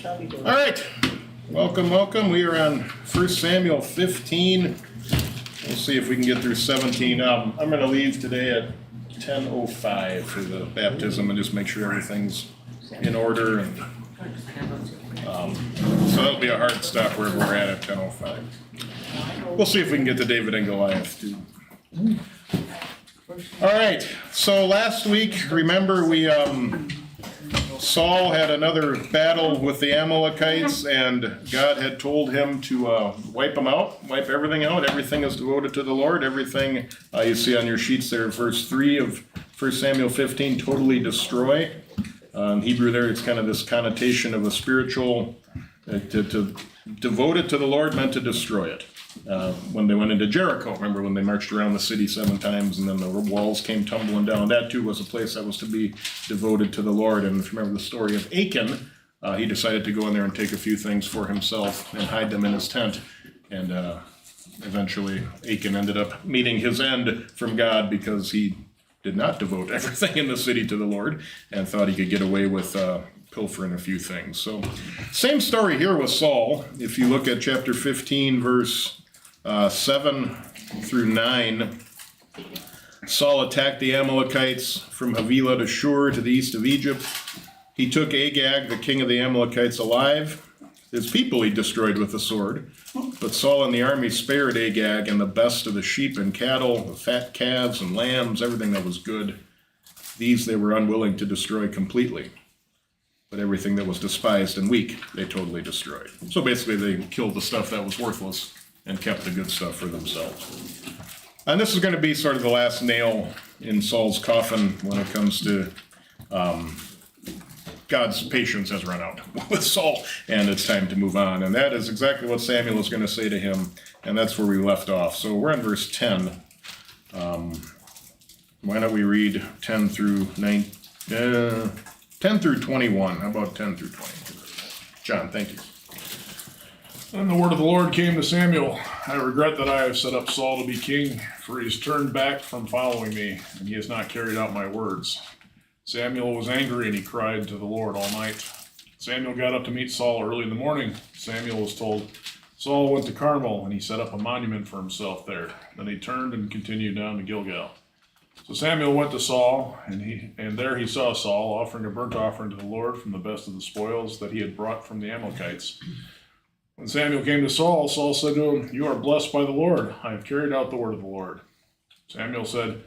All right, welcome. We are on 1 Samuel 15. We'll see if we can get through 17. I'm going to leave today at 10:05 for the baptism and just make sure everything's in order. And so that'll be a hard stop wherever we're at 10:05. We'll see if we can get to David and Goliath too. All right, so last week, remember we Saul had another battle with the Amalekites, and God had told him to wipe them out, wipe everything out. Everything is devoted to the Lord. Everything you see on your sheets there, verse 3 of 1 Samuel 15, totally destroy. In Hebrew there, it's kind of this connotation of a spiritual, to devote it to the Lord meant to destroy it. When they went into Jericho, remember when they marched around the city 7 times and then the walls came tumbling down, that too was a place that was to be devoted to the Lord. And if you remember the story of Achan, he decided to go in there and take a few things for himself and hide them in his tent. And eventually Achan ended up meeting his end from God because he did not devote everything in the city to the Lord and thought he could get away with pilfering a few things. So same story here with Saul. If you look at chapter 15, verse 7 through 9, Saul attacked the Amalekites from Avila to Shur to the east of Egypt. He took Agag, the king of the Amalekites, alive. His people he destroyed with the sword. But Saul and the army spared Agag and the best of the sheep and cattle, the fat calves and lambs, everything that was good. These they were unwilling to destroy completely. But everything that was despised and weak, they totally destroyed. So basically they killed the stuff that was worthless and kept the good stuff for themselves. And this is going to be sort of the last nail in Saul's coffin when it comes to God's patience has run out with Saul, and it's time to move on. And that is exactly what Samuel is going to say to him, and that's where we left off. So we're on verse 10. Why don't we read 10 through 10 through 21. How about 10 through 20? John, thank you. Then the word of the Lord came to Samuel. I regret that I have set up Saul to be king, for he has turned back from following me, and he has not carried out my words. Samuel was angry, and he cried to the Lord all night. Samuel got up to meet Saul early in the morning. Samuel was told, Saul went to Carmel, and he set up a monument for himself there. Then he turned and continued down to Gilgal. So Samuel went to Saul, and there he saw Saul offering a burnt offering to the Lord from the best of the spoils that he had brought from the Amalekites. When Samuel came to Saul, Saul said to him, You are blessed by the Lord. I have carried out the word of the Lord. Samuel said,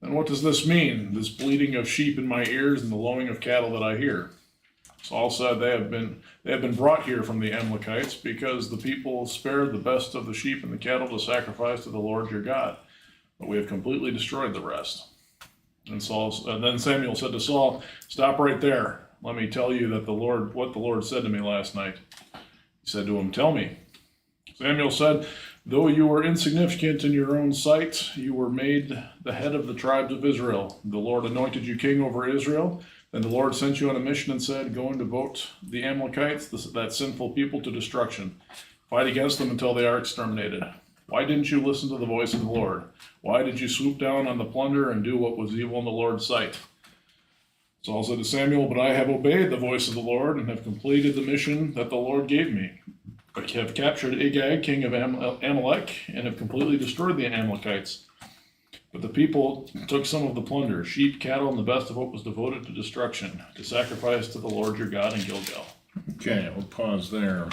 Then what does this mean, this bleating of sheep in my ears and the lowing of cattle that I hear? Saul said, They have been brought here from the Amalekites because the people spared the best of the sheep and the cattle to sacrifice to the Lord your God. But we have completely destroyed the rest. And then Samuel said to Saul, Stop right there. Let me tell you that what the Lord said to me last night. He said to him, Tell me. Samuel said, Though you were insignificant in your own sight, you were made the head of the tribes of Israel. The Lord anointed you king over Israel. Then the Lord sent you on a mission and said, Go and devote the Amalekites, that sinful people, to destruction. Fight against them until they are exterminated. Why didn't you listen to the voice of the Lord? Why did you swoop down on the plunder and do what was evil in the Lord's sight? Saul said to Samuel, But I have obeyed the voice of the Lord and have completed the mission that the Lord gave me. I have captured Agag, king of Amalek, and have completely destroyed the Amalekites. But the people took some of the plunder, sheep, cattle, and the best of what was devoted to destruction, to sacrifice to the Lord your God in Gilgal. Okay, we'll pause there.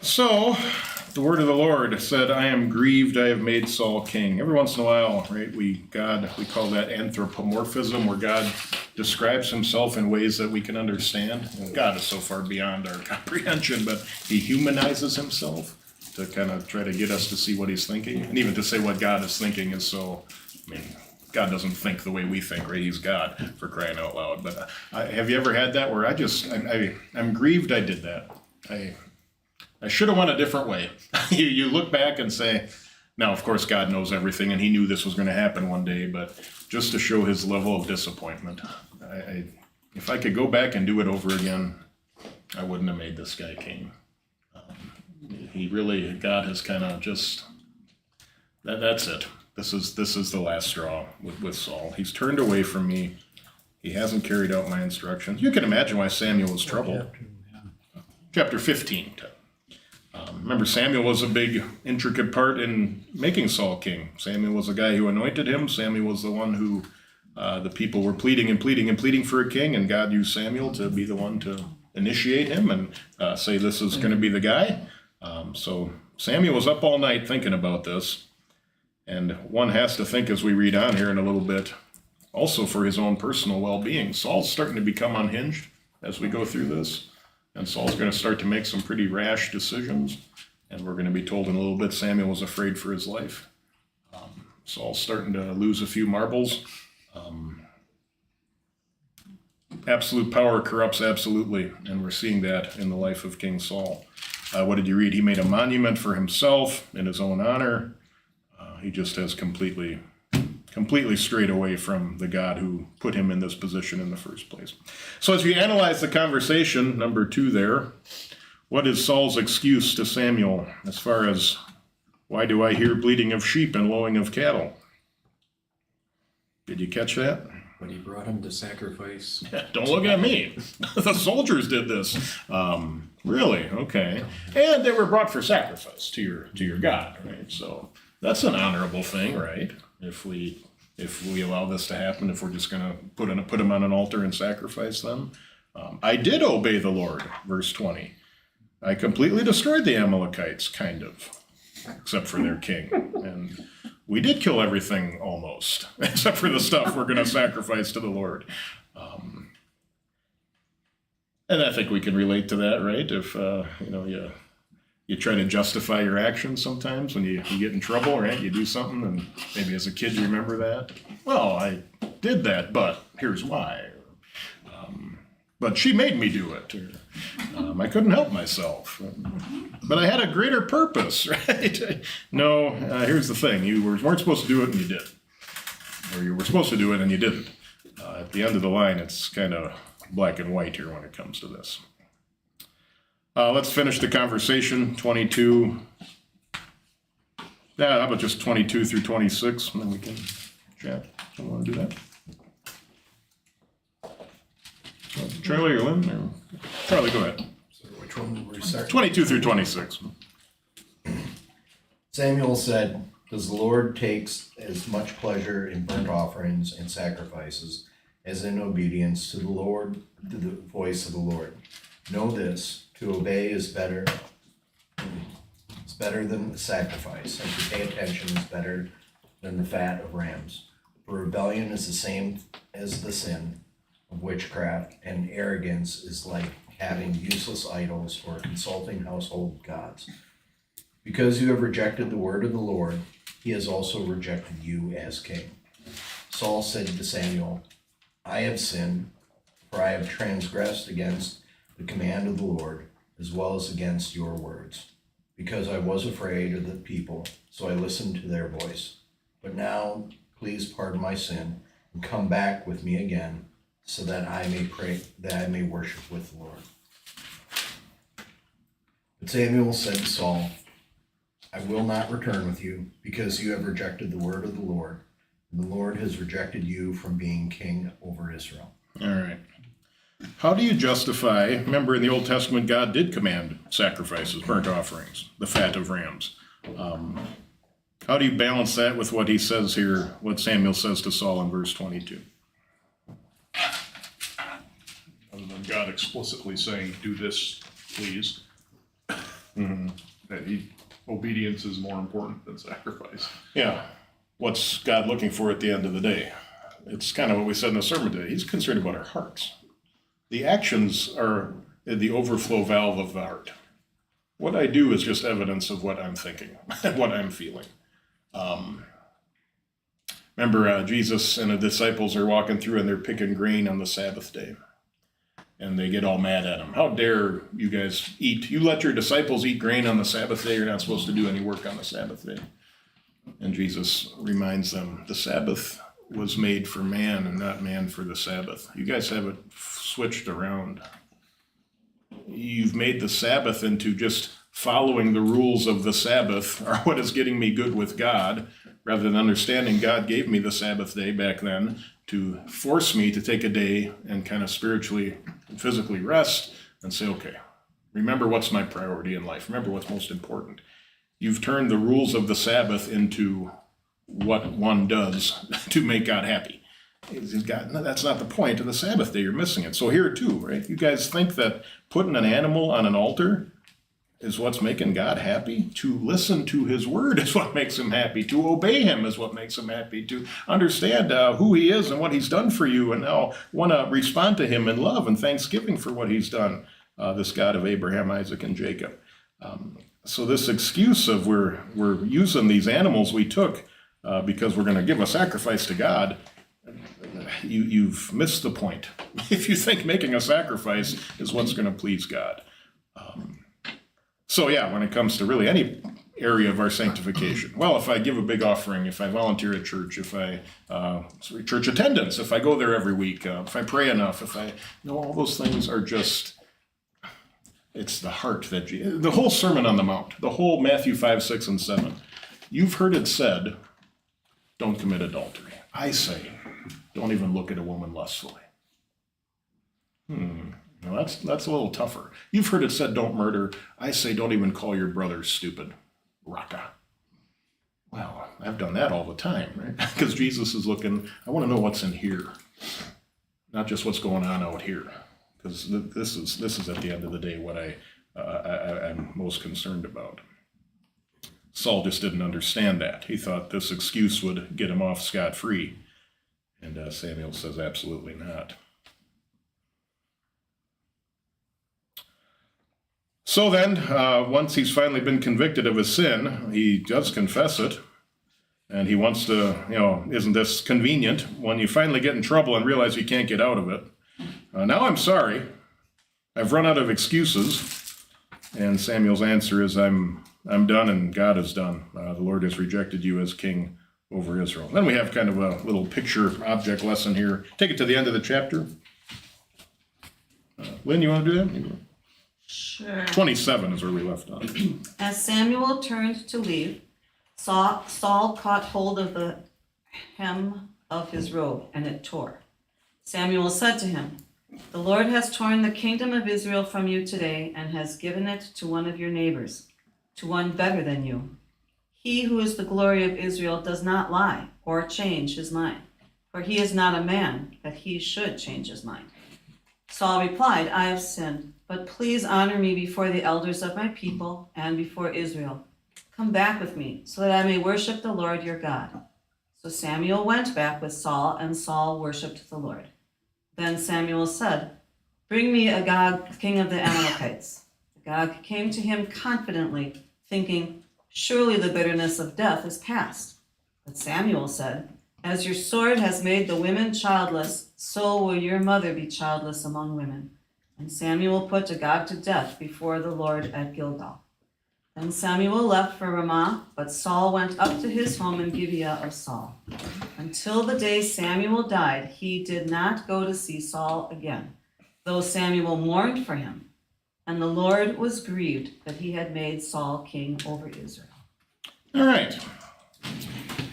So, the word of the Lord said, I am grieved, I have made Saul king. Every once in a while, right, we call that anthropomorphism, where God describes himself in ways that we can understand. And God is so far beyond our comprehension, but he humanizes himself to kind of try to get us to see what he's thinking. And even to say what God is thinking is so, God doesn't think the way we think, right? He's God, for crying out loud. But have you ever had that where I'm grieved I did that. I should have went a different way. You look back and say, now, of course, God knows everything, and he knew this was going to happen one day, but just to show his level of disappointment, if I could go back and do it over again, I wouldn't have made this guy king. God has kind of just, that's it. This is the last straw with Saul. He's turned away from me, He hasn't carried out my instructions. You can imagine why Samuel was troubled. Chapter 15. Remember, Samuel was a big, intricate part in making Saul king. Samuel was the guy who anointed him. Samuel was the one who the people were pleading and pleading and pleading for a king, and God used Samuel to be the one to initiate him and say, this is going to be the guy. So Samuel was up all night thinking about this. And one has to think as we read on here in a little bit, also for his own personal well-being. Saul's starting to become unhinged as we go through this. And Saul's going to start to make some pretty rash decisions. And we're going to be told in a little bit Samuel was afraid for his life. Saul's starting to lose a few marbles. Absolute power corrupts absolutely. And we're seeing that in the life of King Saul. What did you read? He made a monument for himself in his own honor. He just has completely strayed away from the God who put him in this position in the first place. So as we analyze the conversation, number 2 there, what is Saul's excuse to Samuel as far as why do I hear bleating of sheep and lowing of cattle? Did you catch that? When he brought him to sacrifice. Don't look at me. The soldiers did this. Really? Okay. And they were brought for sacrifice to your God, right? So that's an honorable thing, right? If we allow this to happen, if we're just going to put them on an altar and sacrifice them. I did obey the Lord, verse 20. I completely destroyed the Amalekites, kind of, except for their king. And we did kill everything almost, except for the stuff we're going to sacrifice to the Lord. And I think we can relate to that, right? If, you try to justify your actions sometimes when you get in trouble, right? You do something, and maybe as a kid you remember that. Well, I did that, but here's why. But she made me do it. Or, I couldn't help myself. But I had a greater purpose, right? No, here's the thing. You weren't supposed to do it, and you did. Or you were supposed to do it, and you didn't. At the end of the line, it's kind of black and white here when it comes to this. Let's finish the conversation, 22. Yeah, how about just 22 through 26, and then we can chat. Do you want to do that? Charlie or Lynn? Or Charlie, go ahead. So which one were you starting? 22 through 26. Samuel said, "Does the Lord takes as much pleasure in burnt offerings and sacrifices as in obedience to the voice of the Lord? Know this, to obey is better than sacrifice, and to pay attention is better than the fat of rams. For rebellion is the same as the sin of witchcraft, and arrogance is like having useless idols or consulting household gods. Because you have rejected the word of the Lord, he has also rejected you as king." Saul said to Samuel, "I have sinned, for I have transgressed against the command of the Lord, as well as against your words, because I was afraid of the people, so I listened to their voice. But now, please pardon my sin, and come back with me again, so that I may pray, that I may worship with the Lord." But Samuel said to Saul, "I will not return with you, because you have rejected the word of the Lord, and the Lord has rejected you from being king over Israel." All right. How do you justify, remember in the Old Testament, God did command sacrifices, burnt offerings, the fat of rams. How do you balance that with what he says here, what Samuel says to Saul in verse 22? Other than God explicitly saying, do this, please. That obedience is more important than sacrifice. Yeah. What's God looking for at the end of the day? It's kind of what we said in the sermon today. He's concerned about our hearts. The actions are the overflow valve of the heart. What I do is just evidence of what I'm thinking, what I'm feeling. Remember, Jesus and the disciples are walking through and they're picking grain on the Sabbath day. And they get all mad at him. How dare you guys eat? You let your disciples eat grain on the Sabbath day. You're not supposed to do any work on the Sabbath day. And Jesus reminds them, the Sabbath was made for man and not man for the Sabbath. You guys have it switched around. You've made the Sabbath into just following the rules of the Sabbath are what is getting me good with God, rather than understanding God gave me the Sabbath day back then to force me to take a day and kind of spiritually and physically rest and say, okay, remember what's my priority in life. Remember what's most important. You've turned the rules of the Sabbath into what one does to make God happy. That's not the point of the Sabbath day. You're missing it. So here too, right? You guys think that putting an animal on an altar is what's making God happy? To listen to his word is what makes him happy. To obey him is what makes him happy. To understand who he is and what he's done for you, and now want to respond to him in love and thanksgiving for what he's done, this God of Abraham, Isaac, and Jacob. So this excuse of we're using these animals we took because we're going to give a sacrifice to God, you've missed the point. If you think making a sacrifice is what's going to please God. So yeah, when it comes to really any area of our sanctification, well, if I give a big offering, if I volunteer at church, if I church attendance, if I go there every week, if I pray enough, all those things are just, it's the heart that the whole Sermon on the Mount, the whole Matthew 5, 6, and 7. You've heard it said, don't commit adultery. I say, don't even look at a woman lustfully. Now that's a little tougher. You've heard it said, don't murder. I say, don't even call your brother stupid. Raka. Well, I've done that all the time, right? Because Jesus is looking, I want to know what's in here, not just what's going on out here. Because this is at the end of the day what I'm most concerned about. Saul just didn't understand that. He thought this excuse would get him off scot-free. And Samuel says, absolutely not. So then, once he's finally been convicted of his sin, he does confess it. And he wants to, isn't this convenient? When you finally get in trouble and realize you can't get out of it. Now I'm sorry. I've run out of excuses. And Samuel's answer is, I'm done and God is done. The Lord has rejected you as king over Israel. Then we have kind of a little picture object lesson here. Take it to the end of the chapter. Lynn, you want to do that? Sure. 27 is where we left off. As Samuel turned to leave, Saul caught hold of the hem of his robe, and it tore. Samuel said to him, "The Lord has torn the kingdom of Israel from you today, and has given it to one of your neighbors, to one better than you. He who is the glory of Israel does not lie or change his mind, for he is not a man that he should change his mind." Saul replied, "I have sinned, but please honor me before the elders of my people and before Israel. Come back with me, so that I may worship the Lord your God." So Samuel went back with Saul, and Saul worshipped the Lord. Then Samuel said, "Bring me Agag, king of the Amalekites." Agag came to him confidently, thinking, "Surely the bitterness of death is past." But Samuel said, "As your sword has made the women childless, so will your mother be childless among women." And Samuel put Agag to death before the Lord at Gilgal. Then Samuel left for Ramah, but Saul went up to his home in Gibeah of Saul. Until the day Samuel died, he did not go to see Saul again, though Samuel mourned for him. And the Lord was grieved that he had made Saul king over Israel. All right.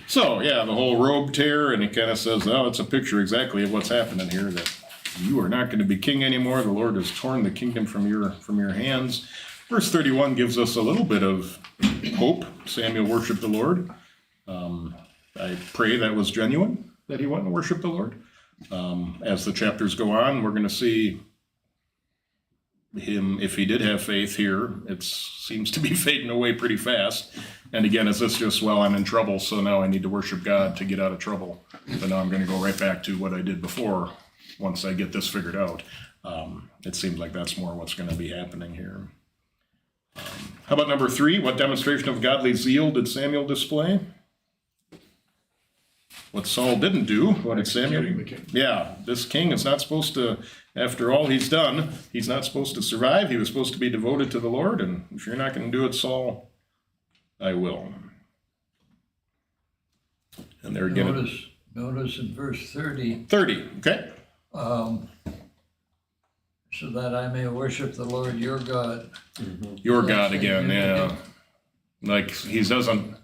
So, yeah, the whole robe tear, and he kind of says, oh, it's a picture exactly of what's happening here, that you are not going to be king anymore. The Lord has torn the kingdom from your hands. Verse 31 gives us a little bit of hope. Samuel worshiped the Lord. I pray that was genuine, that he went and worshiped the Lord. As the chapters go on, we're going to see him, if he did have faith here, it seems to be fading away pretty fast. And again, is this just, well, I'm in trouble, so now I need to worship God to get out of trouble. But now I'm going to go right back to what I did before once I get this figured out. It seems like that's more what's going to be happening here. How about number 3? What demonstration of godly zeal did Samuel display? What Saul didn't do, what did Samuel do? Yeah, this king is not supposed to, after all he's done, he's not supposed to survive. He was supposed to be devoted to the Lord, and if you're not going to do it, Saul, I will. And there again. Notice in verse 30. 30, okay. so that I may worship the Lord your God. Your God again, yeah. Like he doesn't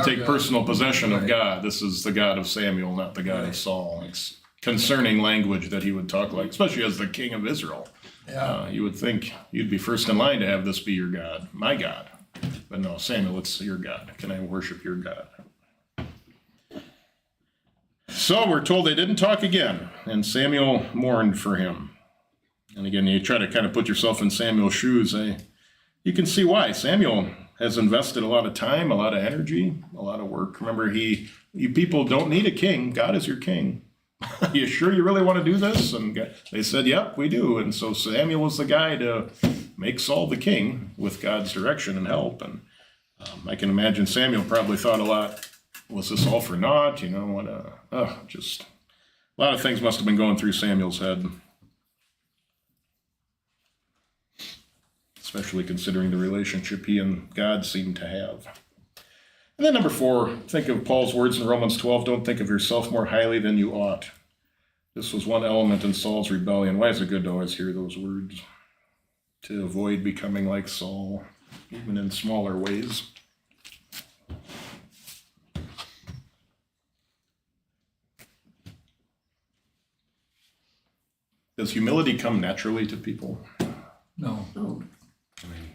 take personal possession of God. This is the God of Samuel, not the God of Saul. It's concerning language that he would talk like, especially as the king of Israel. Yeah, You would think you'd be first in line to have this be your God, my God. But no, Samuel, it's your God. Can I worship your God? So we're told they didn't talk again, and Samuel mourned for him. And again, you try to kind of put yourself in Samuel's shoes. You can see why. Samuel has invested a lot of time, a lot of energy, a lot of work. Remember, you people don't need a king. God is your king. You sure you really want to do this? And they said, yep, we do. And so Samuel was the guy to make Saul the king with God's direction and help. And I can imagine Samuel probably thought a lot, was this all for naught? You know, just a lot of things must have been going through Samuel's head. Especially considering the relationship he and God seemed to have. And then number 4, think of Paul's words in Romans 12, don't think of yourself more highly than you ought. This was one element in Saul's rebellion. Why is it good to always hear those words? To avoid becoming like Saul, even in smaller ways. Does humility come naturally to people? no.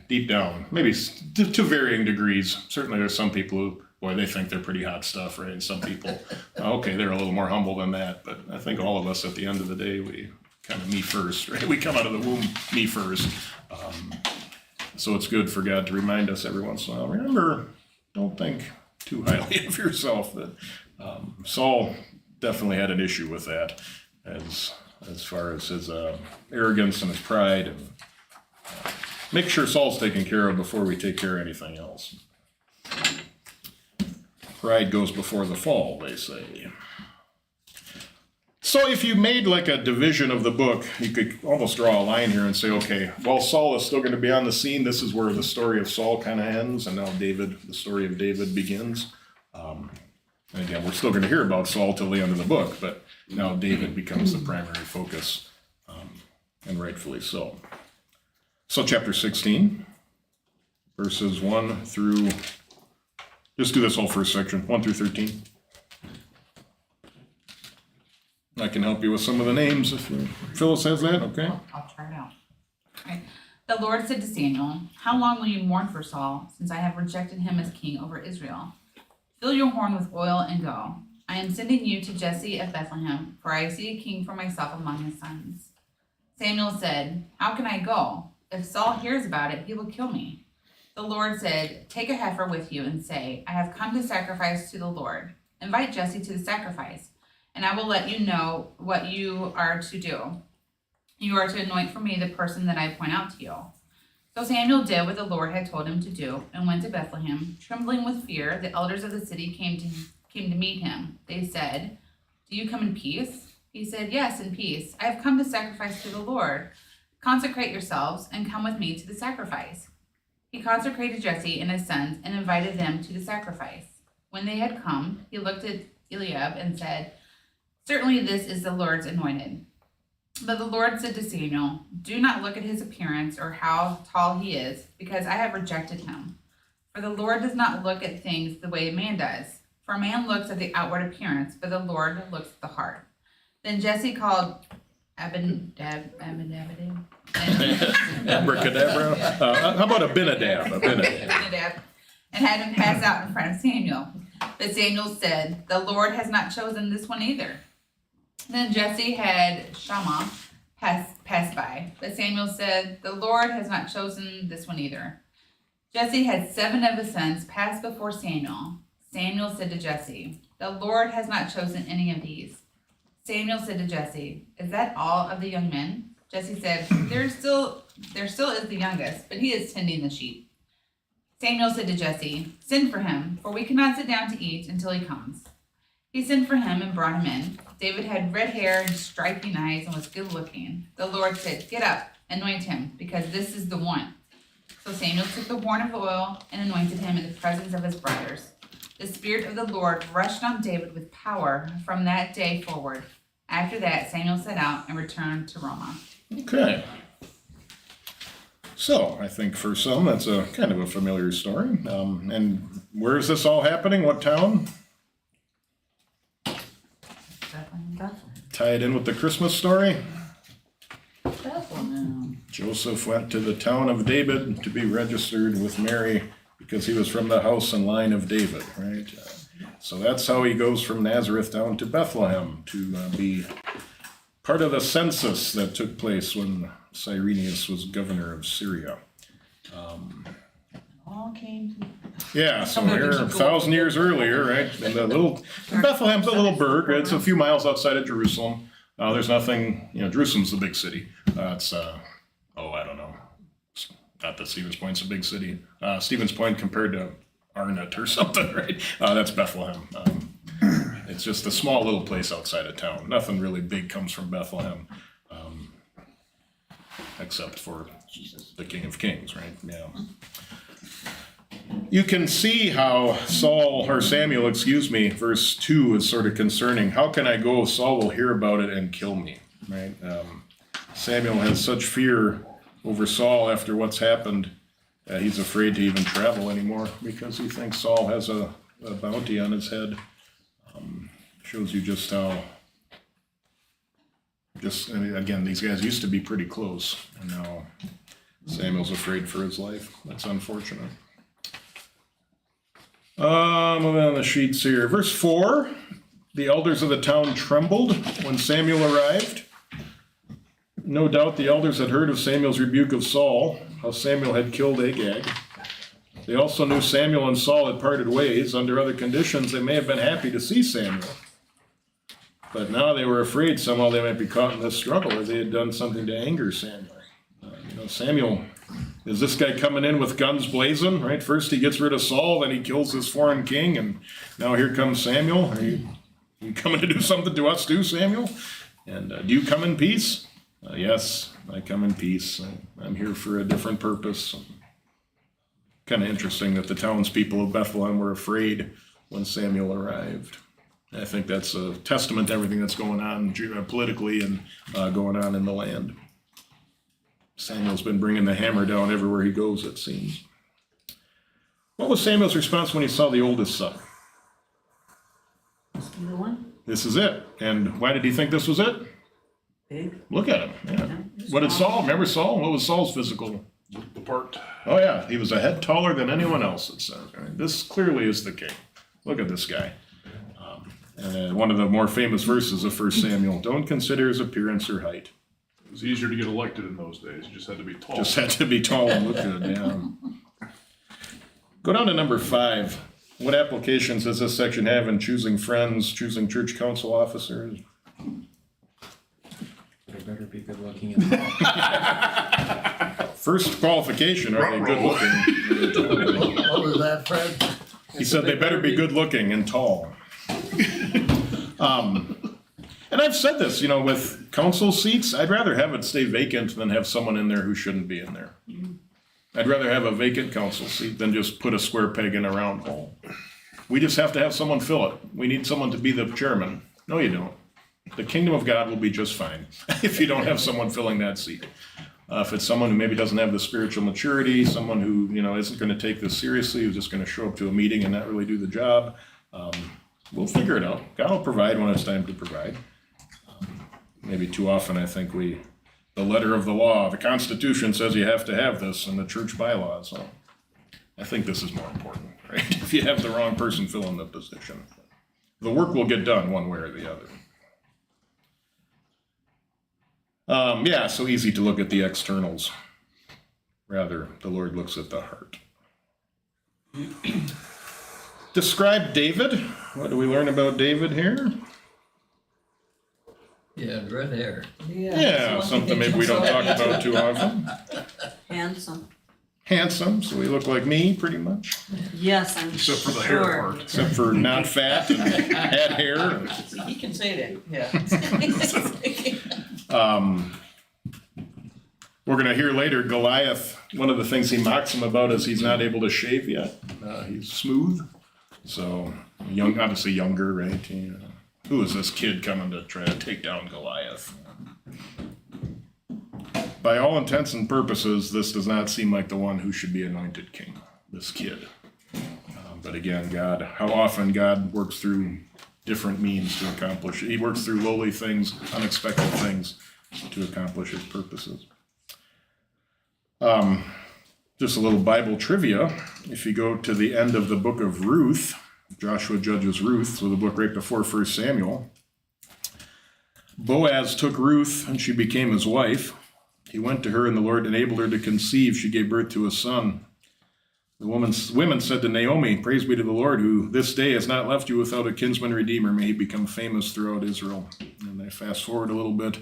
Deep down, maybe to varying degrees. Certainly there's some people who, boy, they think they're pretty hot stuff, right? And some people, okay, they're a little more humble than that. But I think all of us at the end of the day, we kind of me first, right? We come out of the womb me first. So it's good for God to remind us every once in a while, remember, don't think too highly of yourself. That Saul definitely had an issue with that as far as his arrogance and his pride. And make sure Saul's taken care of before we take care of anything else. Pride goes before the fall, they say. So if you made like a division of the book, you could almost draw a line here and say, okay, while Saul is still going to be on the scene, this is where the story of Saul kind of ends, and now the story of David begins. And again, we're still going to hear about Saul till the end of the book, but now David becomes the primary focus, and rightfully so. So chapter 16, verses 1 through, just do this whole first section, 1 through 13. I can help you with some of the names if Phyllis has that, okay? I'll try it out. Okay. The Lord said to Samuel, how long will you mourn for Saul, since I have rejected him as king over Israel? Fill your horn with oil and go. I am sending you to Jesse of Bethlehem, for I see a king for myself among his sons. Samuel said, how can I go? If Saul hears about it, he will kill me. The Lord said, take a heifer with you and say, I have come to sacrifice to the Lord. Invite Jesse to the sacrifice, and I will let you know what you are to do. You are to anoint for me the person that I point out to you. So Samuel did what the Lord had told him to do and went to Bethlehem. Trembling with fear, the elders of the city came to meet him. They said, do you come in peace? He said, yes, in peace. I have come to sacrifice to the Lord. Consecrate yourselves and come with me to the sacrifice. He consecrated Jesse and his sons and invited them to the sacrifice. When they had come, he looked at Eliab and said, certainly this is the Lord's anointed. But the Lord said to Samuel, do not look at his appearance or how tall he is, because I have rejected him. For the Lord does not look at things the way man does. For man looks at the outward appearance, but the Lord looks at the heart. Then Jesse called Abinadab. Abracadabra. How about Abinadab? Abinadab, and had him pass out in front of Samuel. But Samuel said, the Lord has not chosen this one either. Then Jesse had Shammah pass by. But Samuel said, the Lord has not chosen this one either. Jesse had 7 of his sons pass before Samuel. Samuel said to Jesse, the Lord has not chosen any of these. Samuel said to Jesse, is that all of the young men? Jesse said, there still is the youngest, but he is tending the sheep. Samuel said to Jesse, send for him, for we cannot sit down to eat until he comes. He sent for him and brought him in. David had red hair and striking eyes and was good looking. The Lord said, get up, anoint him, because this is the one. So Samuel took the horn of oil and anointed him in the presence of his brothers. The Spirit of the Lord rushed on David with power from that day forward. After that, Samuel set out and returned to Ramah. Okay. So, I think for some, that's a kind of a familiar story. And where is this all happening? What town? Bethlehem. Tie it in with the Christmas story. Bethlehem. Joseph went to the town of David to be registered with Mary because he was from the house and line of David, right? So that's how he goes from Nazareth down to Bethlehem to be part of the census that took place when Cyrenius was governor of Syria. All came to. Yeah, so here, 1,000 years earlier, right? And Bethlehem's a little burg. It's a few miles outside of Jerusalem. There's nothing, Jerusalem's the big city. It's, I don't know. Not that Stevens Point's a big city. Stevens Point compared to Arnott or something, right? That's Bethlehem. It's just a small little place outside of town. Nothing really big comes from Bethlehem, except for the King of Kings, right? Yeah. You can see how Samuel, verse 2 is sort of concerning. How can I go? Saul will hear about it and kill me, right? Samuel has such fear over Saul after what's happened. He's afraid to even travel anymore because he thinks Saul has a bounty on his head. Shows you just how, again, these guys used to be pretty close, and now Samuel's afraid for his life. That's unfortunate. Moving on the sheets here. Verse 4, the elders of the town trembled when Samuel arrived. No doubt the elders had heard of Samuel's rebuke of Saul, how Samuel had killed Agag. They also knew Samuel and Saul had parted ways. Under other conditions, they may have been happy to see Samuel. But now they were afraid somehow they might be caught in this struggle, or they had done something to anger Samuel. Samuel, is this guy coming in with guns blazing, right? First he gets rid of Saul, then he kills this foreign king, and now here comes Samuel. Are you coming to do something to us too, Samuel? And do you come in peace? Yes, I come in peace. I'm here for a different purpose. Kind of interesting that the townspeople of Bethlehem were afraid when Samuel arrived. I think that's a testament to everything that's going on politically and going on in the land. Samuel's been bringing the hammer down everywhere he goes, it seems. What was Samuel's response when he saw the oldest son? The one? This is it. And why did he think this was it? Big. Look at him. Yeah. What did Saul? Remember Saul? What was Saul's physical? The part. Oh yeah, he was a head taller than anyone else, it says. I mean, this clearly is the king. Look at this guy. And one of the more famous verses of 1 Samuel, don't consider his appearance or height. It was easier to get elected in those days. You just had to be tall. Just had to be tall and look good, yeah. Go down to number 5. What applications does this section have in choosing friends, choosing church council officers? They better be good looking. First qualification, are they good looking? What was that, Fred? He said they better be good looking and tall. And I've said this, with council seats, I'd rather have it stay vacant than have someone in there who shouldn't be in there. I'd rather have a vacant council seat than just put a square peg in a round hole. We just have to have someone fill it. We need someone to be the chairman. No, you don't. The kingdom of God will be just fine if you don't have someone filling that seat. If it's someone who maybe doesn't have the spiritual maturity, someone who, isn't going to take this seriously, who's just going to show up to a meeting and not really do the job, we'll figure it out. God will provide when it's time to provide. Maybe too often I think the letter of the law, the Constitution says you have to have this, and the church bylaws. So I think this is more important, right? If you have the wrong person filling the position, the work will get done one way or the other. So easy to look at the externals. Rather, the Lord looks at the heart. Describe David. What do we learn about David here? Yeah, red hair. Yeah, something maybe we don't talk about too often. Handsome. Handsome, so he looked like me, pretty much. Yes, I'm Except for the sure. hair part. Except for not fat and had hair. He can say that, yeah. We're going to hear later, Goliath, one of the things he mocks him about is he's not able to shave yet. He's smooth. So, obviously younger, right? Who is this kid coming to try to take down Goliath? by all intents and purposes, this does not seem like the one who should be anointed king, this kid. But again, God, how often God works through different means to accomplish it. He works through lowly things, unexpected things to accomplish his purposes. Just a little Bible trivia. If you go to the end of the book of Ruth, Joshua judges Ruth, so the book right before 1 Samuel, Boaz took Ruth and she became his wife. He went to her and the Lord enabled her to conceive. She gave birth to a son. The women said to Naomi, "Praise be to the Lord, who this day has not left you without a kinsman redeemer. May he become famous throughout Israel." And I fast forward a little bit.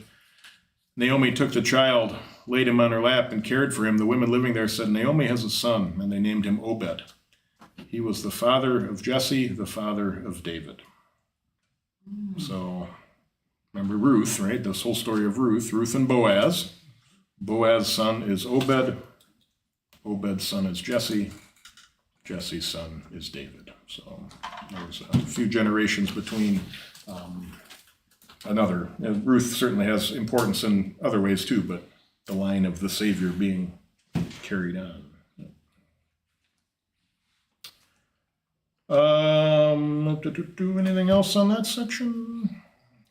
Naomi took the child, laid him on her lap, and cared for him. The women living there said, "Naomi has a son," and they named him Obed. He was the father of Jesse, the father of David. So, remember Ruth, right? This whole story of Ruth and Boaz. Boaz's son is Obed. Obed's son is Jesse. Jesse's son is David. So there's a few generations between another. And Ruth certainly has importance in other ways too, but the line of the Savior being carried on. Anything else on that section?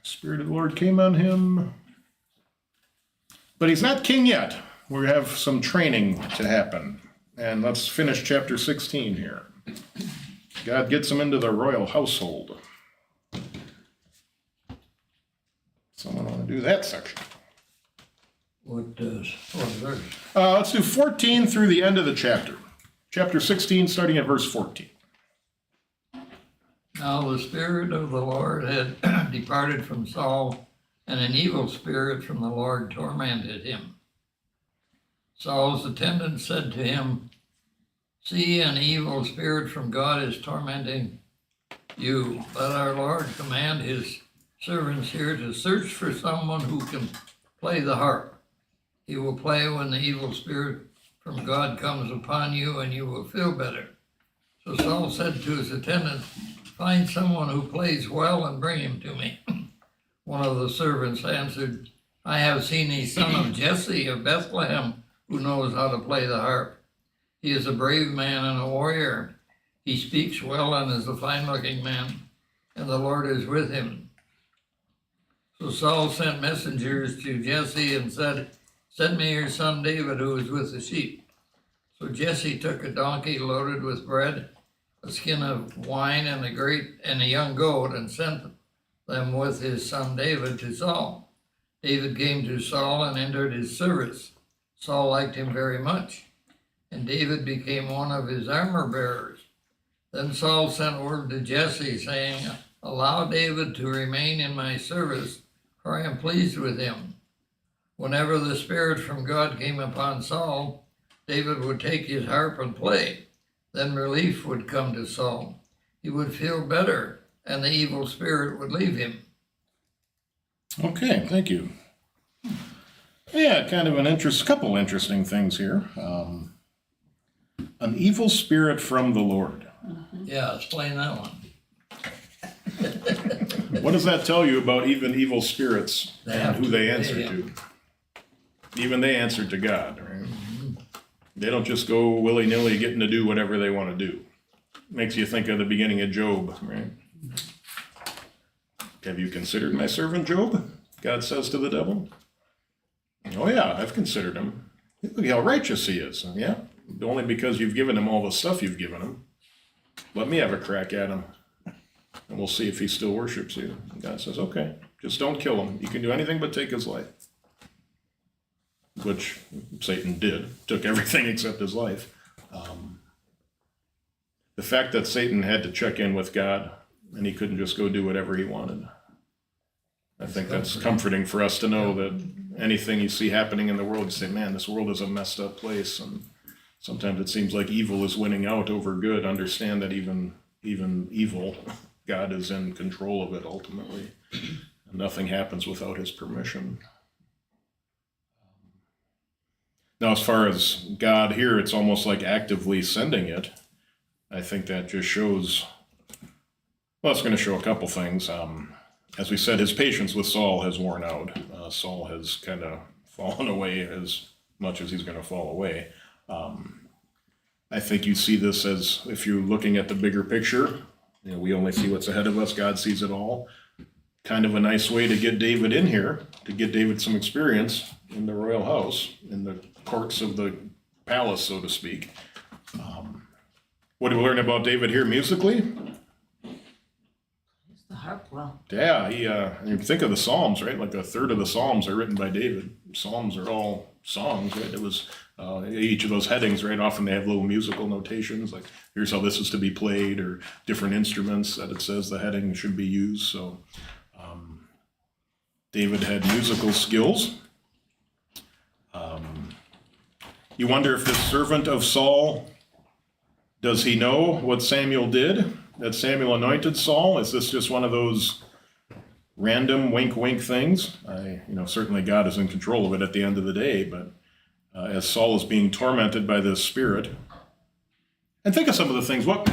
Spirit of the Lord came on him. But he's not king yet. We have some training to happen. And let's finish chapter 16 here. God gets him into the royal household. Someone want to do that section? What verse? Let's do 14 through the end of the chapter. Chapter 16, starting at verse 14. Now the Spirit of the Lord had departed from Saul, and an evil spirit from the Lord tormented him. Saul's attendant said to him, "See, an evil spirit from God is tormenting you. Let our Lord command his servants here to search for someone who can play the harp. He will play when the evil spirit from God comes upon you, and you will feel better." So Saul said to his attendant, "Find someone who plays well and bring him to me." One of the servants answered, "I have seen a son of Jesse of Bethlehem who knows how to play the harp. He is a brave man and a warrior. He speaks well and is a fine-looking man, and the Lord is with him." So Saul sent messengers to Jesse and said, "Send me your son David, who is with the sheep." So Jesse took a donkey loaded with bread, a skin of wine, and a young goat, and sent them with his son David to Saul. David came to Saul and entered his service. Saul liked him very much, and David became one of his armor bearers. Then Saul sent word to Jesse, saying, "Allow David to remain in my service, for I am pleased with him." Whenever the Spirit from God came upon Saul, David would take his harp and play. Then relief would come to Saul. He would feel better, and the evil spirit would leave him. Okay, thank you. Yeah, kind of couple interesting things here. An evil spirit from the Lord. Yeah, explain that one. What does that tell you about even evil spirits and who they answer Yeah. to? Even they answer to God, right? They don't just go willy-nilly getting to do whatever they want to do. Makes you think of the beginning of Job, right? "Have you considered my servant Job?" God says to the devil. "Oh yeah, I've considered him. Look how righteous he is." "Yeah, only because you've given him all the stuff you've given him. Let me have a crack at him, and we'll see if he still worships you." And God says, "Okay, just don't kill him. You can do anything but take his life." Which Satan did, took everything except his life. The fact that Satan had to check in with God and he couldn't just go do whatever he wanted. I think that's comforting for us to know that anything you see happening in the world, you say, man, this world is a messed up place. And sometimes it seems like evil is winning out over good. Understand that even evil, God is in control of it ultimately. And nothing happens without his permission. Now, as far as God here, it's almost like actively sending it. I think that just shows, well, it's going to show a couple things. As we said, his patience with Saul has worn out. Saul has kind of fallen away as much as he's going to fall away. I think you see this as, if you're looking at the bigger picture, you know, we only see what's ahead of us, God sees it all. Kind of a nice way to get David in here, to get David some experience in the royal house, in the courts of the palace, so to speak. What do we learn about David here musically? The harp well. Yeah, you think of the Psalms, right? Like a third of the Psalms are written by David. Psalms are all songs, right? It was each of those headings, right? Often they have little musical notations, like here's how this is to be played, or different instruments that it says the heading should be used. So David had musical skills. You wonder if this servant of Saul, does he know what Samuel did? That Samuel anointed Saul? Is this just one of those random wink wink things? Certainly God is in control of it at the end of the day, but as Saul is being tormented by this spirit, and think of some of the things, what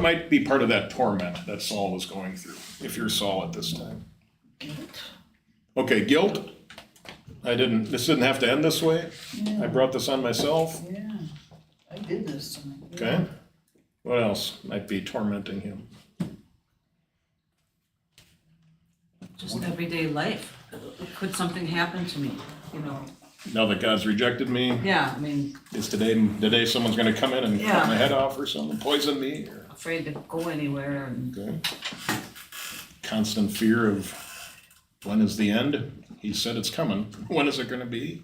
might be part of that torment that Saul was going through, if you're Saul at this time? Okay, guilt. This didn't have to end this way. I brought this on myself. Yeah, I did this to him. Okay. What else might be tormenting him? Just everyday life. Could something happen to me, you know? Now that God's rejected me, Yeah, I mean, is today the day someone's gonna come in and cut Yeah. my head off or something, poison me? Or, afraid to go anywhere and okay. Constant fear of when is the end? He said it's coming. When is it gonna be?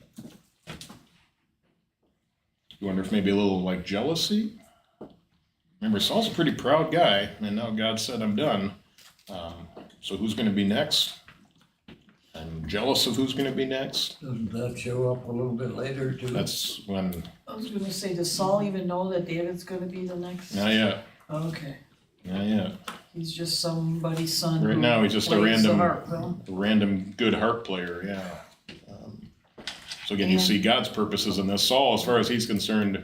You wonder if maybe a little like jealousy? Remember, Saul's a pretty proud guy, and now God said I'm done. So who's gonna be next? I'm jealous of who's gonna be next. Doesn't that show up a little bit later too? That's when, I was gonna say, does Saul even know that David's gonna be the next? not yet, Okay, not yet. he's just somebody's son. Right who now, he's just a plays the random, harp, huh? random good harp player, yeah. So again, you see God's purposes in this. Saul, as far as he's concerned,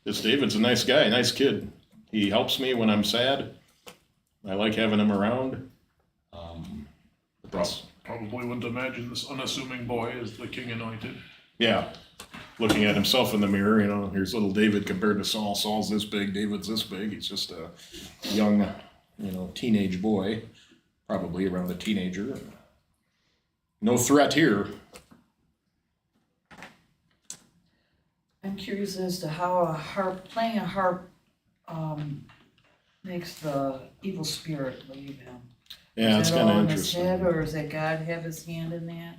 this David's a nice guy, nice kid. He helps me when I'm sad. I like having him around. Probably wouldn't imagine this unassuming boy as the king anointed. Yeah, looking at himself in the mirror, here's little David compared to Saul. Saul's this big, David's this big. He's just a young, teenage boy, probably around a teenager. No threat here. I'm curious as to how playing a harp, makes the evil spirit leave him. Yeah, Is it's that kind all of in his head, interesting. or does that God have his hand in that?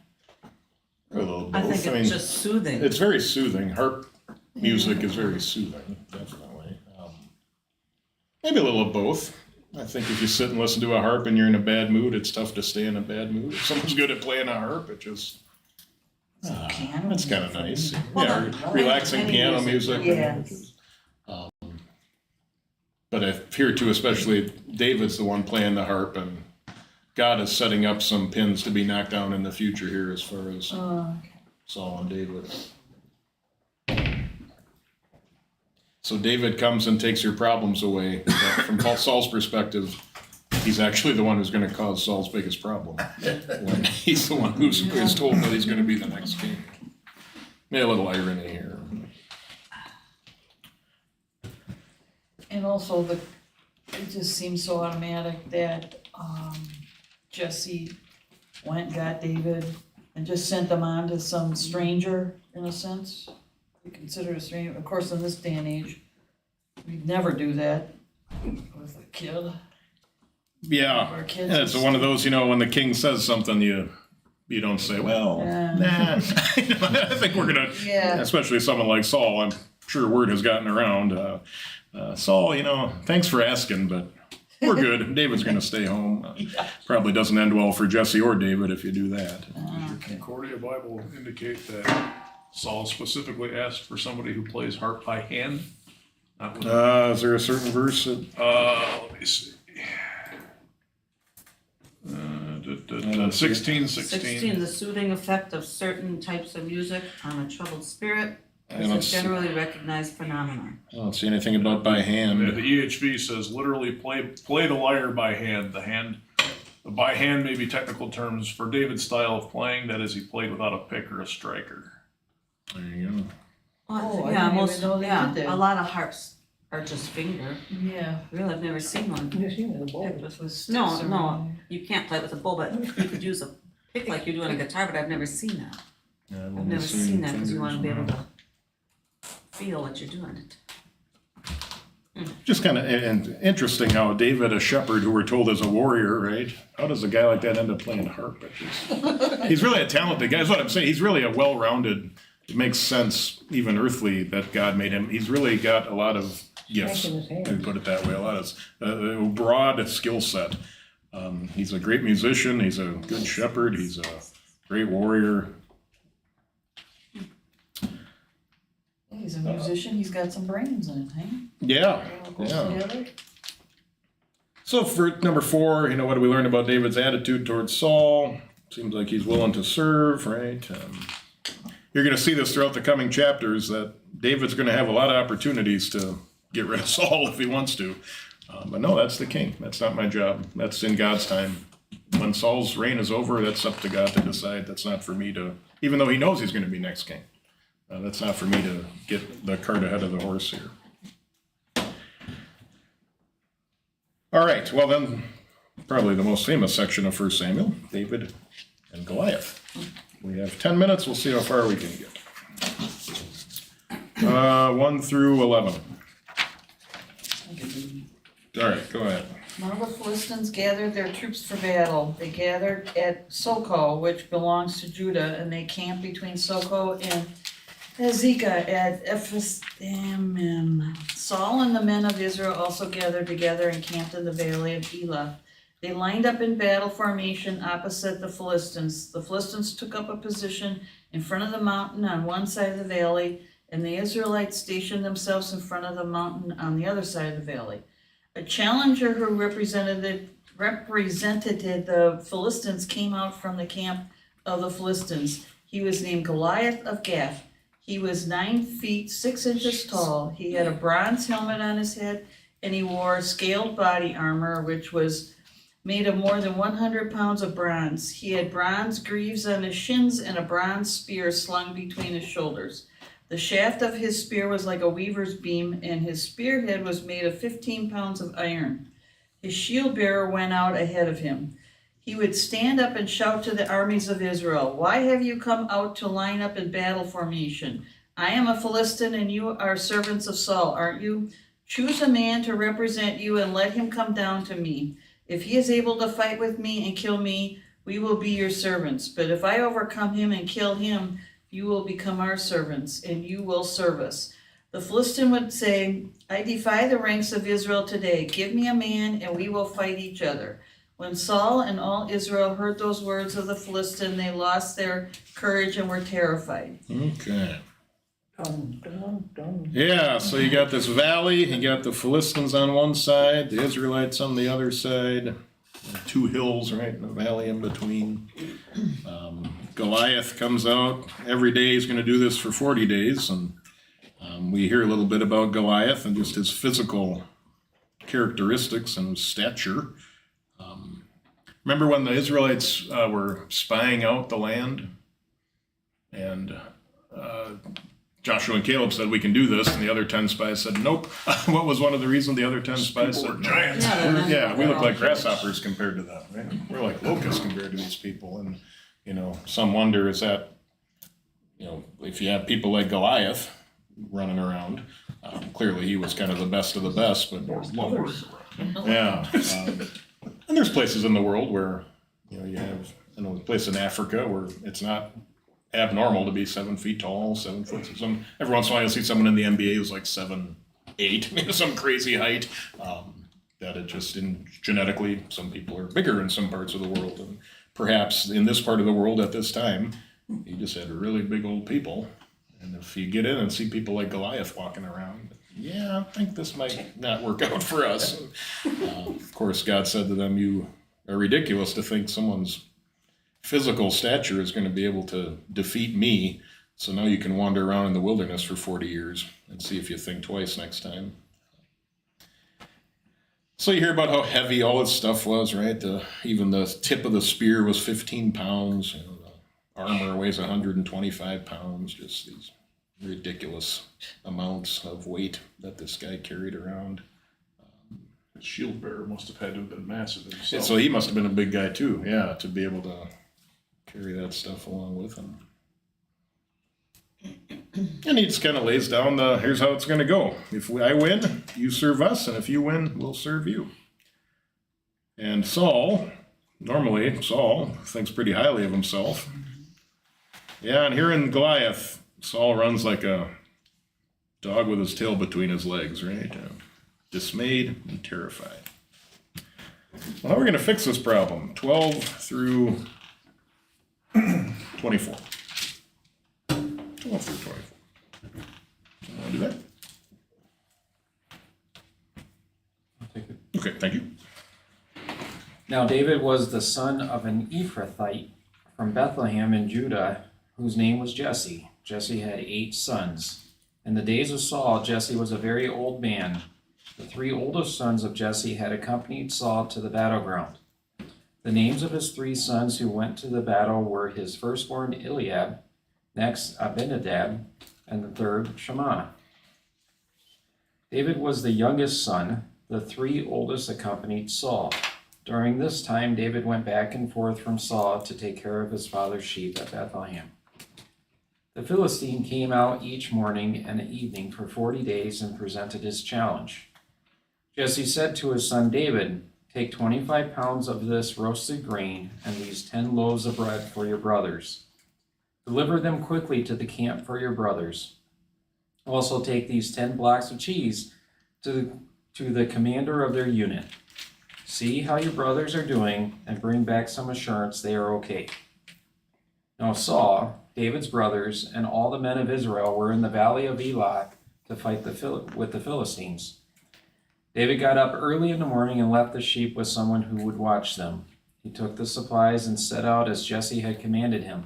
A little both. I think it's just soothing. It's very soothing. Harp music is very soothing, definitely. Maybe a little of both. I think if you sit and listen to a harp and you're in a bad mood, it's tough to stay in a bad mood. If someone's good at playing a harp, it just, Piano that's kind of music. nice. Well, Yeah, relaxing any piano music, music. Yes. But I fear too, especially David's the one playing the harp, and God is setting up some pins to be knocked down in the future here as far as Saul and David. So David comes and takes your problems away. But from Saul's perspective, he's actually the one who's going to cause Saul's biggest problem. When he's the one who's is told that he's going to be the next king. Maybe a little irony here. And also it just seems so automatic that, Jesse went and got David and just sent them on to some stranger, in a sense. You consider a stranger, of course, in this day and age, we'd never do that with a kid. Yeah, Our kids and it's are one of those, when the king says something, you don't say, well, Yeah. nah. I think we're gonna, Yeah. especially someone like Saul, I'm sure word has gotten around. Saul, thanks for asking, but we're good. David's gonna stay home. Probably doesn't end well for Jesse or David if you do that. Does your Concordia Bible indicate that Saul specifically asked for somebody who plays harp by hand? Not with, Is there a certain verse that, let me see. 16. 16, the soothing effect of certain types of music on a troubled spirit I is don't a see- generally recognized phenomenon. I don't see anything about by Yeah, hand. the EHV says literally play the lyre by hand. The hand by hand may be technical terms for David's style of playing. That is, he played without a pick or a striker. There you go. Oh, I Yeah, didn't most, even know they yeah, did that. a lot of harps are just finger. Yeah. Really, I've never seen one. Picked with- With sticks No, around no, you can't play with a bow, but you could use a pick like you do on a guitar, but I've never seen that. Yeah, I've never seen that because you wanna be able to feel what you're doing. Just kind of and interesting how David, a shepherd who we're told is a warrior, right? How does a guy like that end up playing harp? He's really a talented guy. That's what I'm saying. He's really a well-rounded. It makes sense, even earthly, that God made him. He's really got a lot of gifts. Let me put it that way. A lot of a broad skill set. He's a great musician. He's a good shepherd. He's a great warrior. He's a musician, he's got some brains in it, hey? Yeah. Yeah. So for number 4, what do we learn about David's attitude towards Saul? Seems like he's willing to serve, right? You're going to see this throughout the coming chapters that David's going to have a lot of opportunities to get rid of Saul if he wants to. But no, that's the king. That's not my job. That's in God's time. When Saul's reign is over, that's up to God to decide. That's not for me to, even though he knows he's going to be next king. That's not for me to get the cart ahead of the horse here. All right, well then, probably the most famous section of 1 Samuel, David and Goliath. We have 10 minutes, we'll see how far we can get. 1 through 11. All right, go ahead. Now the Philistines gathered their troops for battle. They gathered at Soko, which belongs to Judah, and they camped between Soko and Azekah at Ephes-dammim. Saul and the men of Israel also gathered together and camped in the valley of Elah. They lined up in battle formation opposite the Philistines. The Philistines took up a position in front of the mountain on one side of the valley, and the Israelites stationed themselves in front of the mountain on the other side of the valley. A challenger who represented the Philistines came out from the camp of the Philistines. He was named Goliath of Gath. He was 9 feet 6 inches tall. He had a bronze helmet on his head, and he wore scaled body armor, which was made of more than 100 pounds of bronze. He had bronze greaves on his shins and a bronze spear slung between his shoulders. The shaft of his spear was like a weaver's beam, and his spearhead was made of 15 pounds of iron. His shield bearer went out ahead of him. He would stand up and shout to the armies of Israel, "Why have you come out to line up in battle formation? I am a Philistine and you are servants of Saul, aren't you? Choose a man to represent you and let him come down to me. If he is able to fight with me and kill me, we will be your servants. But if I overcome him and kill him, you will become our servants and you will serve us." The Philistine would say, "I defy the ranks of Israel today. Give me a man and we will fight each other." When Saul and all Israel heard those words of the Philistine, they lost their courage and were terrified. Okay. Yeah, so you got this valley, you got the Philistines on one side, the Israelites on the other side, 2 hills, right, and a valley in between. Goliath comes out every day. He's going to do this for 40 days, and we hear a little bit about Goliath and just his physical characteristics and stature. Remember when the Israelites were spying out the land, and Joshua and Caleb said, "We can do this," and the other 10 spies said, "Nope." What was one of the reasons the other 10 spies People said, were "No"? giants. Yeah, we look like grasshoppers compared to them, right? We're like locusts compared to these people. And, some wonder is that, if you have people like Goliath running around, clearly he was kind of the best of the best, but yeah. And there's places in the world where, you have, a place in Africa where it's not abnormal to be 7 feet tall, 7 foot. Every once in a while you'll see someone in the NBA who's like 7'8", some crazy height. That it just genetically, some people are bigger in some parts of the world, and perhaps in this part of the world at this time, you just had really big old people. And if you get in and see people like Goliath walking around, yeah, I think this might not work out for us. Of course, God said to them, "You are ridiculous to think someone's physical stature is going to be able to defeat me. So now you can wander around in the wilderness for 40 years and see if you think twice next time." So you hear about how heavy all this stuff was, right? Even the tip of the spear was 15 pounds. You know, the armor weighs 125 pounds. Just these ridiculous amounts of weight that this guy carried around. His shield bearer must have had to have been massive And himself. so he must have been a big guy too, yeah, to be able to carry that stuff along with him. And he just kind of lays down here's how it's going to go. If I win, you serve us, and if you win, we'll serve you. And normally Saul thinks pretty highly of himself. Yeah, and here in Goliath, Saul runs like a dog with his tail between his legs, right? Dismayed and terrified. Well, how are we going to fix this problem? 12 through 24. 12 through 24. Want to do that? I'll take it. Okay, thank you. Now David was the son of an Ephrathite from Bethlehem in Judah, whose name was Jesse. Jesse had 8 sons. In the days of Saul, Jesse was a very old man. The 3 oldest sons of Jesse had accompanied Saul to the battleground. The names of his 3 sons who went to the battle were his firstborn Eliab, next Abinadab, and the third Shammah. David was the youngest son. The 3 oldest accompanied Saul. During this time, David went back and forth from Saul to take care of his father's sheep at Bethlehem. The Philistine came out each morning and evening for 40 days and presented his challenge. Jesse said to his son David, "Take 25 pounds of this roasted grain and these 10 loaves of bread for your brothers. Deliver them quickly to the camp for your brothers. Also take these 10 blocks of cheese to the commander of their unit. See how your brothers are doing and bring back some assurance they are okay." Now Saul, David's brothers, and all the men of Israel were in the valley of Avila to fight with the Philistines. David got up early in the morning and left the sheep with someone who would watch them. He took the supplies and set out as Jesse had commanded him.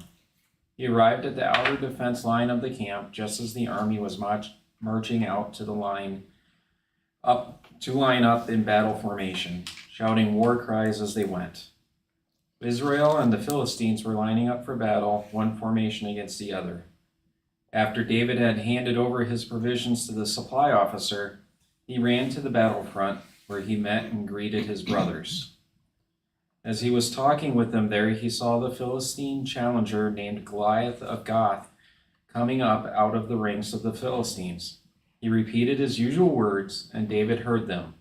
He arrived at the outer defense line of the camp just as the army was marching out to line up in battle formation, shouting war cries as they went. Israel and the Philistines were lining up for battle, one formation against the other. After David had handed over his provisions to the supply officer, he ran to the battlefront where he met and greeted his brothers. As he was talking with them there, he saw the Philistine challenger named Goliath of Gath coming up out of the ranks of the Philistines. He repeated his usual words, and David heard them.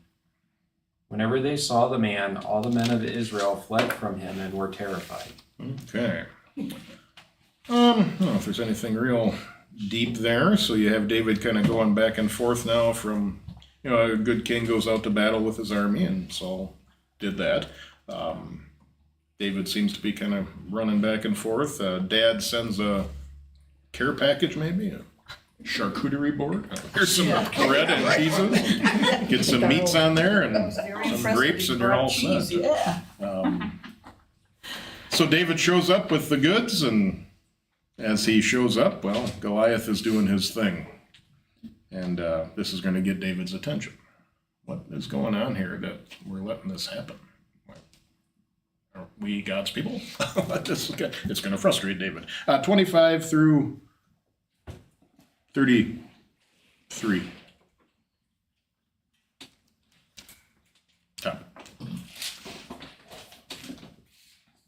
Whenever they saw the man, all the men of Israel fled from him and were terrified. Okay. I don't know if there's anything real deep there. So you have David kind of going back and forth now from, a good king goes out to battle with his army, and Saul did that. David seems to be kind of running back and forth. Dad sends a care package, maybe a charcuterie board. Here's some bread and cheeses. Get some meats on there and some grapes, and you're all set. Yeah. So David shows up with the goods, and as he shows up, well, Goliath is doing his thing. And this is going to get David's attention. What is going on here that we're letting this happen? Are we God's people? It's going to frustrate David. 25 through 33. Tom.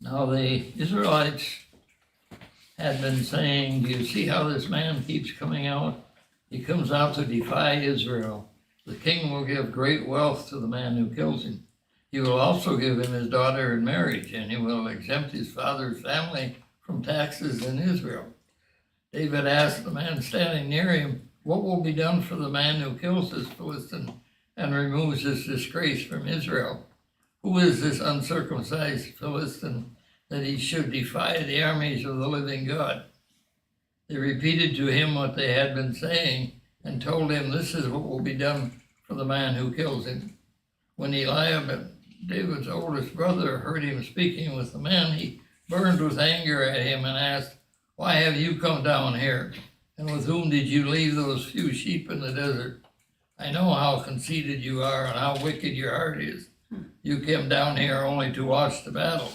Now the Israelites had been saying, "Do you see how this man keeps coming out? He comes out to defy Israel. The king will give great wealth to the man who kills him. He will also give him his daughter in marriage, and he will exempt his father's family from taxes in Israel." David asked the man standing near him, "What will be done for the man who kills this Philistine and removes this disgrace from Israel? Who is this uncircumcised Philistine that he should defy the armies of the living God?" They repeated to him what they had been saying and told him, "This is what will be done for the man who kills him." When Eliab, David's oldest brother, heard him speaking with the man, he burned with anger at him and asked, "Why have you come down here? And with whom did you leave those few sheep in the desert?" I know how conceited you are and how wicked your heart is. You came down here only to watch the battle.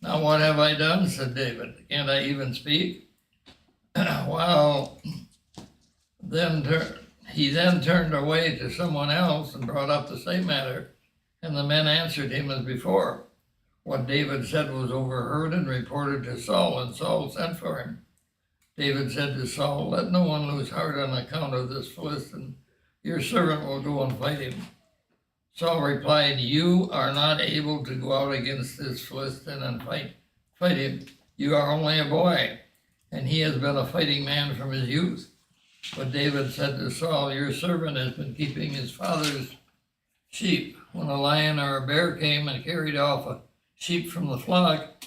Now what have I done? Said David. Can't I even speak? Well, he then turned away to someone else and brought up the same matter, and the men answered him as before. What David said was overheard and reported to Saul, and Saul sent for him. David said to Saul, let no one lose heart on account of this Philistine. Your servant will go and fight him. Saul replied, you are not able to go out against this Philistine and fight him. You are only a boy, and he has been a fighting man from his youth. But David said to Saul, your servant has been keeping his father's sheep. When a lion or a bear came and carried off a sheep from the flock,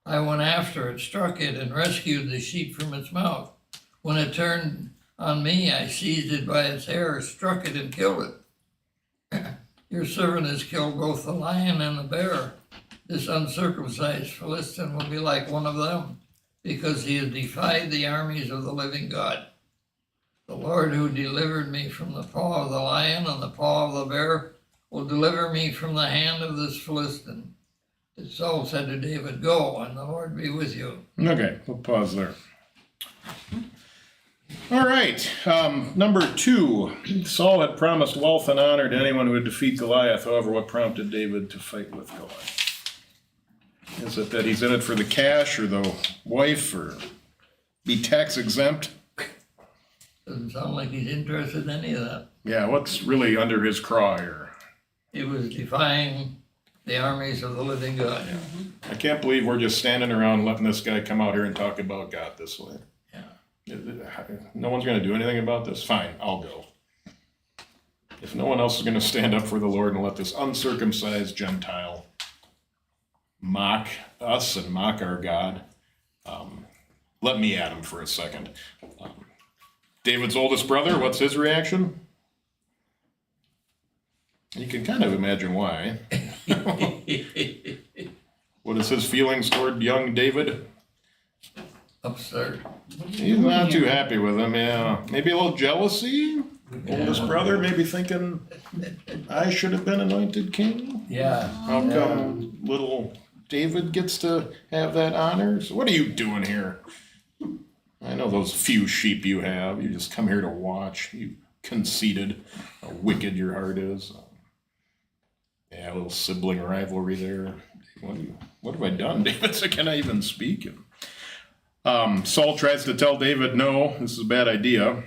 I went after it, struck it, and rescued the sheep from its mouth. When it turned on me, I seized it by its hair, struck it, and killed it. Your servant has killed both the lion and the bear. This uncircumcised Philistine will be like one of them, because he has defied the armies of the living God. The Lord who delivered me from the paw of the lion and the paw of the bear will deliver me from the hand of this Philistine. And Saul said to David, go, and the Lord be with you. Okay, we'll pause there. All right, number 2, Saul had promised wealth and honor to anyone who would defeat Goliath. However, what prompted David to fight with Goliath? Is it that he's in it for the cash or the wife or be tax exempt? Doesn't sound like he's interested in any of that. Yeah, what's really under his craw here? He was defying the armies of the living God. I can't believe we're just standing around letting this guy come out here and talk about God this way. Yeah. No one's going to do anything about this? Fine, I'll go. If no one else is going to stand up for the Lord and let this uncircumcised Gentile mock us and mock our God, let me at him for a second. David's oldest brother, what's his reaction? You can kind of imagine why. What is his feelings toward young David? Absurd. He's not too happy with him, yeah. Maybe a little jealousy? Oldest brother maybe thinking, I should have been anointed king? Yeah. How come little David gets to have that honor? So what are you doing here? I know those few sheep you have. You just come here to watch. You conceited, how wicked your heart is. Yeah, a little sibling rivalry there. What have I done? David said, can I even speak? Saul tries to tell David, no, this is a bad idea.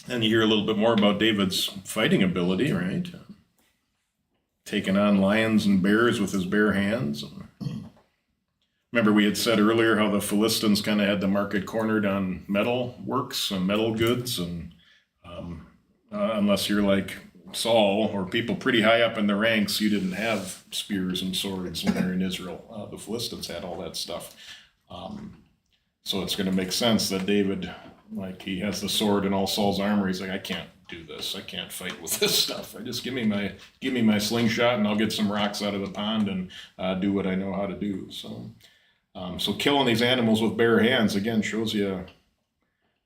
And you hear a little bit more about David's fighting ability, right? Taking on lions and bears with his bare hands. Remember we had said earlier how the Philistines kind of had the market cornered on metal works and metal goods. And unless you're like Saul or people pretty high up in the ranks, you didn't have spears and swords when you're in Israel. The Philistines had all that stuff. So it's going to make sense that David, like he has the sword and all Saul's armor. He's like, I can't do this. I can't fight with this stuff. I just give me my slingshot and I'll get some rocks out of the pond and do what I know how to do. So killing these animals with bare hands again shows you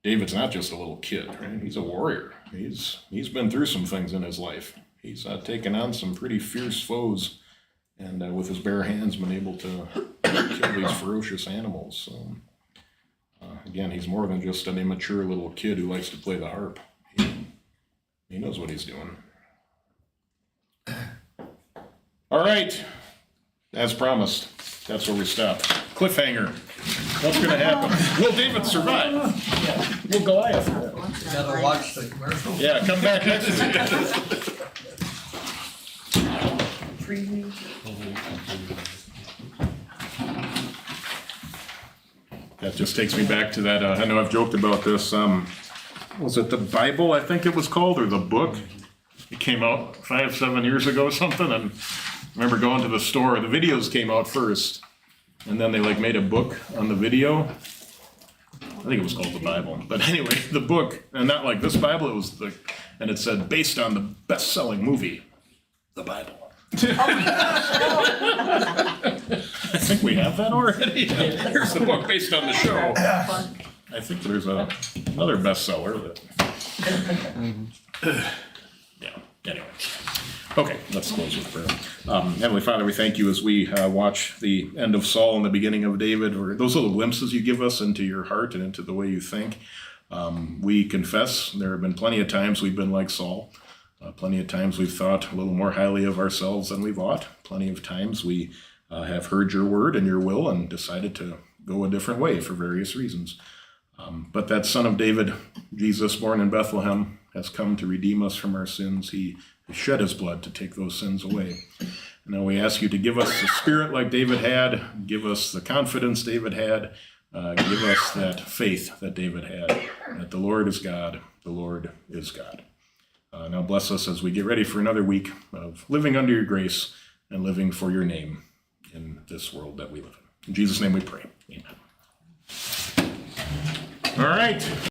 David's not just a little kid, right? He's a warrior. He's been through some things in his life. He's taken on some pretty fierce foes, and with his bare hands been able to kill these ferocious animals. So again, he's more than just an immature little kid who likes to play the harp. He knows what he's doing. All right, as promised, that's where we stop. Cliffhanger. What's going to happen? Will David survive? Will Goliath? You gotta watch the commercial. Yeah, come back next week. Preview. That just takes me back to that, I know I've joked about this, was it the Bible, I think it was called, or the book? It came out 5-7 years ago or something, and I remember going to the store, the videos came out first, and then they like made a book on the video. I think it was called the Bible, but anyway, the book, and not like this Bible, and it said, based on the best-selling movie, the Bible. I think we have that already. Here's the book based on the show. I think there's another bestseller that Yeah, anyway. Okay, let's close with prayer. Heavenly Father, we thank you as we watch the end of Saul and the beginning of David, or those little glimpses you give us into your heart and into the way you think. We confess there have been plenty of times we've been like Saul. Plenty of times we've thought a little more highly of ourselves than we've ought. Plenty of times we have heard your word and your will and decided to go a different way for various reasons. But that Son of David, Jesus, born in Bethlehem, has come to redeem us from our sins. He shed his blood to take those sins away. And now we ask you to give us the spirit like David had, give us the confidence David had, give us that faith that David had, that the Lord is God, the Lord is God. Now bless us as we get ready for another week of living under your grace and living for your name in this world that we live in. In Jesus' name we pray. Amen. All right.